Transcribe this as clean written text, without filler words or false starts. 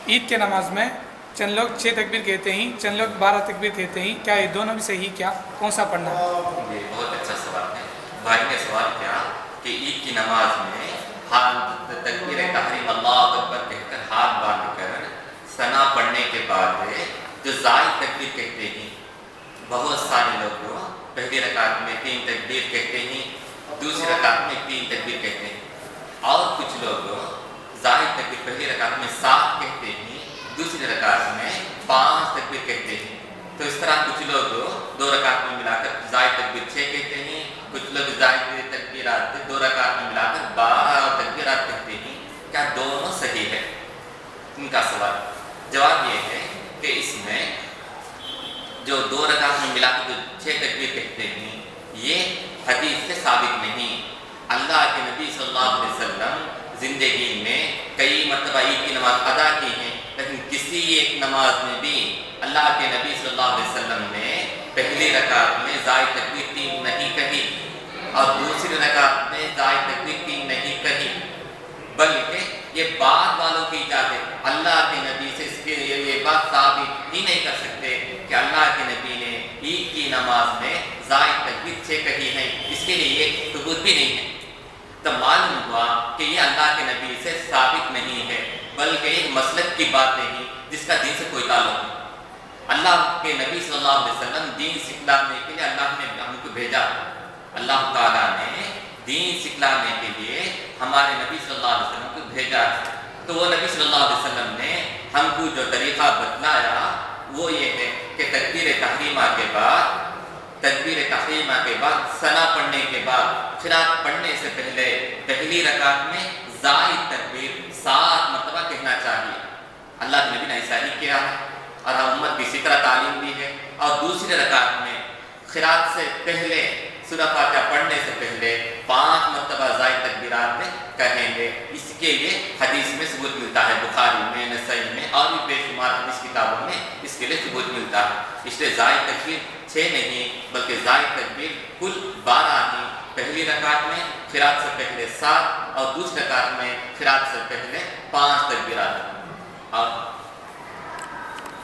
عید کے نماز میں چند لوگ 6 تکبیر کہتے ہیں، چند لوگ 12 تکبیر کہتے ہیں، کیا یہ دونوں بھی صحیح؟ کیا کون سا پڑھنا ہے؟ یہ بہت اچھا سوال ہے۔ بھائی نے سوال کیا کہ عید کی نماز میں تکبیر تحریم اللہ اکبر کہہ کر ہاتھ باندھ کر ثنا پڑھنے کے بعد جو زائد تکبیر کہتے ہیں، بہت سارے لوگ پہلی رکعت میں 3 تکبیر کہتے ہیں، دوسری رکعت میں 3 تکبیر کہتے ہیں، اور کچھ لوگ زائد تکبیر پہلی رکعت میں 7 کہتے ہیں، دوسری رکعت میں 5 تکبیر کہتے ہیں۔ تو اس طرح کچھ لوگ 2 رکعت میں ملا کر زائد تکبیر 6 کہتے ہیں، کچھ لوگ زائد تکبیرات 2 رکعت میں ملا کر 12 تکبیرات کہتے ہیں۔ کیا دونوں صحیح ہے؟ ان کا سوال جواب یہ ہے کہ اس میں جو 2 رکعت میں ملا کر جو 6 تکبیر کہتے ہیں، یہ حدیث سے ثابت نہیں۔ اللہ کے نبی صلی اللہ علیہ وسلم زندگی میں کئی مرتبہ عید کی نماز ادا کی ہیں، لیکن کسی ایک نماز میں بھی اللہ کے نبی صلی اللہ علیہ وسلم نے پہلی رکعت میں زائد تکبیر 3 نہیں کہی اور دوسری رکعت میں زائد تکبیر 3 نہیں کہی، بلکہ یہ بعد والوں کی اجازت، اللہ کے نبی سے اس کے یہ بات ثابت ہی نہیں کر سکتے کہ اللہ کے نبی نے عید کی نماز میں زائد تکبیر 6 کہی ہے، اس کے لیے یہ ثبوت بھی نہیں ہے۔ تو معلوم ہوا کہ یہ اللہ کے نبی سے ثابت نہیں ہے، بلکہ ایک مسلک کی بات نہیں جس کا دین سے کوئی تعلق نہیں۔ اللہ کے نبی صلی اللہ علیہ وسلم دین سکھلانے کے لیے اللہ نے ہم کو بھیجا، اللہ تعالیٰ نے دین سکھلانے کے لیے ہمارے نبی صلی اللہ علیہ وسلم کو بھیجا، تو وہ نبی صلی اللہ علیہ وسلم نے ہم کو جو طریقہ بتلایا وہ یہ ہے کہ تکبیر تحریمہ کے بعد ثنا پڑھنے کے بعد قرات پڑھنے سے پہلے پہلی رکعت میں زائد تکبیر 7 مرتبہ کہنا چاہیے۔ اللہ کے نبی نے ایسا ہی کیا ہے اور ہم امت کی اسی طرح تعلیم دی ہے، اور دوسری رکعت میں قرات سے پہلے سورہ فاتحہ پڑھنے سے پہلے 5 مرتبہ زائد تکبیرات میں کہیں گے۔ اس کے لیے حدیث میں ثبوت ملتا ہے، بخاری میں، نسائی میں اور بھی بے شمار حدیث کتابوں میں اس کے لیے ثبوت ملتا ہے۔ اس لیے زائد تکبیر 6 نہیں بلکہ زائد تکبیر کل 12 ہی، پہلی رکعت میں قرات سے پہلے 7 اور دوسری رکعت میں قرات سے پہلے 5 تکبیرات اور